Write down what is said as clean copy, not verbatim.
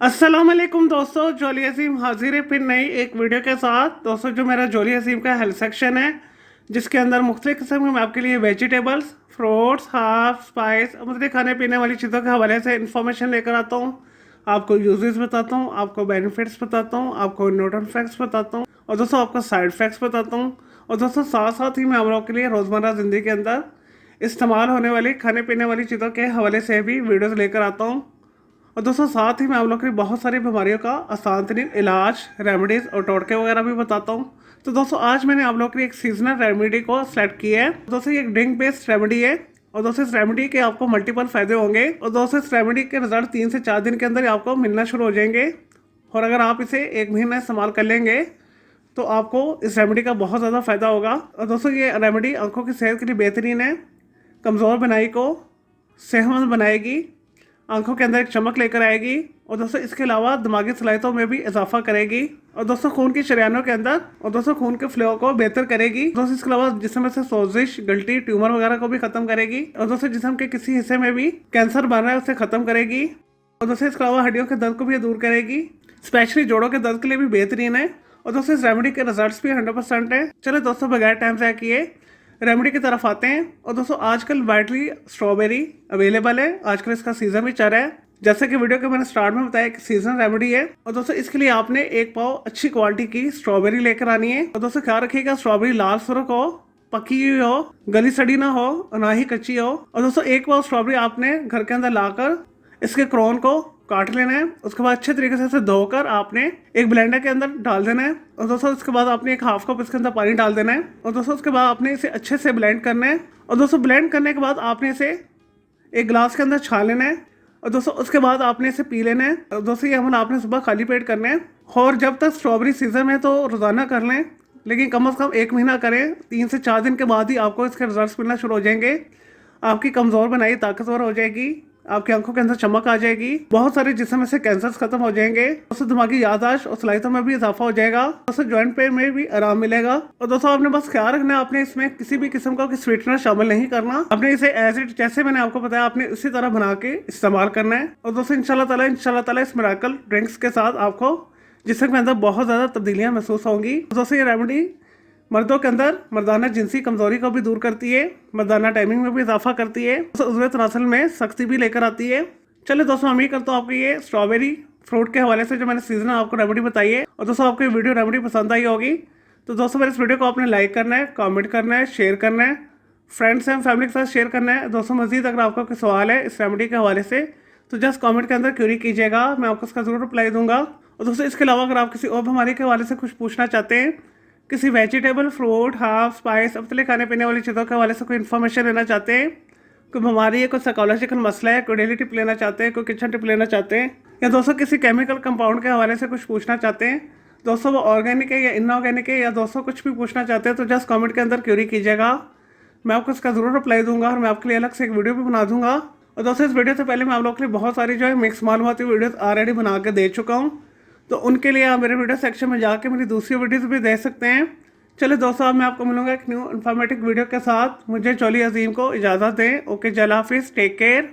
अस्सलामुअलैकुम दोस्तों, जोली अजीम हाजिर है फिर नई एक वीडियो के साथ। दोस्तों, जो मेरा जोली अजीम का हेल्थ सेक्शन है, जिसके अंदर मुख्तलिफ किस्म के मैं आपके लिए वेजिटेबल्स, फ्रूट्स, हर्ब्स, स्पाइस, मतलब खाने पीने वाली चीज़ों के हवाले से इंफॉर्मेशन लेकर आता हूँ। आपको यूजेस बताता हूँ, आपको बेनिफिट्स बताता हूँ, आपको न्यूट्रल फैक्ट्स बताता हूँ और दोस्तों आपको साइड फैक्ट्स बताता हूँ। और दोस्तों साथ साथ ही मैं आप लोगों के लिए रोज़मर्रा ज़िंदगी के अंदर इस्तेमाल होने वाली खाने पीने वाली चीज़ों के हवाले से भी वीडियोज़ लेकर आता हूँ। और दोस्तों साथ ही मैं आप लोग की बहुत सारी बीमारियों का आसान तरीन इलाज, रेमेडीज़ और टोटके वगैरह भी बताता हूँ। तो दोस्तों आज मैंने आप लोग के लिए एक सीजनल रेमेडी को सेलेक्ट किया है। दोस्तों ये एक ड्रिंक बेस्ड रेमेडी है और दोस्तों इस रेमेडी के आपको मल्टीपल फायदे होंगे और दोस्तों इस रेमेडी के रिजल्ट 3 से 4 दिन के अंदर ही आपको मिलना शुरू हो जाएंगे। और अगर आप इसे 1 महीना इस्तेमाल कर लेंगे तो आपको इस रेमेडी का बहुत ज़्यादा फ़ायदा होगा। और दोस्तों ये रेमेडी आंखों की सेहत के लिए बेहतरीन है, कमज़ोर बनाई को सेहतमंद बनाएगी, आंखों के अंदर एक चमक लेकर आएगी और दोस्तों इसके अलावा दिमागी सलाहियतों में भी इजाफा करेगी और दोस्तों खून की शरियानों के अंदर और दोस्तों खून के फ्लो को बेहतर करेगी। दोस्तों इसके अलावा जिस्म में से सोजिश, गलटी, ट्यूमर वगैरह को भी खत्म करेगी और दोस्तों जिस्म के किसी हिस्से में भी कैंसर बन रहा है उसे खत्म करेगी और दोस्तों इसके अलावा हड्डियों के दर्द को भी दूर करेगी, स्पेशली जोड़ों के दर्द के लिए भी बेहतरीन है और दोस्तों इस रेमेडी के रिजल्ट भी 100% है। चलो दोस्तों बगैर टाइम ज़ाया किए रेमेडी की तरफ आते हैं। और दोस्तों आजकल वाइटली स्ट्रॉबेरी अवेलेबल है, आजकल इसका सीजन भी चल रहा है। जैसे कि वीडियो के मैंने स्टार्ट में बताया कि सीजन रेमेडी है और दोस्तों इसके लिए आपने 1 पाव अच्छी क्वालिटी की स्ट्रॉबेरी लेकर आनी है और दोस्तों ख्याल रखिएगा स्ट्रॉबेरी लाल सुर्ख हो, पकी हुई हो, गली सड़ी ना हो और ना ही कच्ची हो। और दोस्तों 1 पाव स्ट्रॉबेरी आपने घर के अंदर लाकर इसके क्रोन को काट लेना है। उसके बाद अच्छे तरीके से इसे धोकर आपने एक ब्लेंडर के अंदर डाल देना है और दोस्तों उसके बाद आपने एक हाफ कप इसके अंदर पानी डाल देना है और दोस्तों उसके बाद आपने इसे अच्छे से ब्लेंड करना है और दोस्तों ब्लेंड करने के बाद आपने इसे एक गिलास के अंदर छान लेना है और दोस्तों उसके बाद आपने इसे पी लेना है और दोस्तों ये अमल आपने सुबह खाली पेट करना है। और जब तक स्ट्रॉबेरी सीजन में तो रोज़ाना कर लें, लेकिन कम से कम 1 महीना करें। 3 से 4 दिन के बाद ही आपको इसके रिजल्ट मिलना शुरू हो जाएंगे। आपकी कमज़ोर बनाई ताकतवर हो जाएगी, आपकी आंखों के अंदर चमक आ जाएगी, बहुत सारे जिस्म में से कैंसर खत्म हो जाएंगे, दोस्तों दिमागी याददाश्त और सलाहियतों में भी इजाफा हो जाएगा, दोस्तों जॉइंट पेन में भी आराम मिलेगा। और दोस्तों आपने बस ख्याल रखना है आपने इसमें किसी भी किस्म का स्वीटनर शामिल नहीं करना। आपने इसे एज इट जैसे मैंने आपको बताया आपने उसी तरह बना के इस्तेमाल करना है और दोस्तों इंशाल्लाह ताला इस मिराकल ड्रिंक्स के साथ आपको जिस्म के अंदर बहुत ज़्यादा तब्दीलियाँ महसूस होंगी। दोस्तों ये रेमेडी मर्दों के अंदर मर्दाना जिनसी कमजोरी को भी दूर करती है, मर्दाना टाइमिंग में भी इजाफा करती है, उज़्व तनासल में सख्ती भी लेकर आती है। चलिए दोस्तों उम्मीद करता हूँ आपको ये स्ट्रॉबेरी फ्रूट के हवाले से जो मैंने सीजन आपको रेमेडी बताई है और दोस्तों आपको ये वीडियो रेमेडी पसंद आई होगी। तो दोस्तों मेरे इस वीडियो को आपने लाइक करना है, कॉमेंट करना है, शेयर करना है, फ्रेंड्स एंड फैमिली के साथ शेयर करना है। दोस्तों मजीद अगर आपका कोई सवाल है इस रेमेडी के हवाले से तो जस्ट कमेंट के अंदर क्यूरी कीजिएगा, मैं आपको उसका ज़रूर रिप्लाई दूंगा। और दोस्तों इसके अलावा अगर आप किसी और बीमारी के हवाले से कुछ पूछना चाहते हैं, किसी वेजिटेबल, फ्रूट, हाफ, स्पाइस, अपने खाने पीने वाली चीज़ों के हवाले से कोई इन्फॉर्मेशन लेना चाहते हैं, कोई बीमारी है, कोई साइकोलॉजिकल मसला है, कोई डेली टिप लेना चाहते हैं, कोई किचन टिप लेना चाहते हैं, या दोस्तों किसी केमिकल कंपाउंड के हवाले से कुछ पूछना चाहते हैं, दोस्तों वो ऑर्गेनिक है या इनऑर्गेनिक है, या दोस्तों कुछ भी पूछना चाहते हैं तो जस्ट कमेंट के अंदर क्यूरी कीजिएगा, मैं आपको इसका ज़रूर रिप्लाई दूंगा और मैं आपके लिए अलग से एक वीडियो भी बना दूंगा। और दोस्तों इस वीडियो से पहले मैं आप लोगों के लिए बहुत सारी जो है मिक्स मालूमाती वीडियोस ऑलरेडी बना के दे चुका हूँ, तो उनके लिए आप मेरे वीडियो सेक्शन में जाके मेरी दूसरी वीडियोस भी देख सकते हैं। चलिए दोस्तों अब मैं आपको मिलूंगा एक न्यू इन्फॉर्मेटिव वीडियो के साथ। मुझे जोली अजीम को इजाज़त दें। ओके, जय हाफिज़, टेक केयर।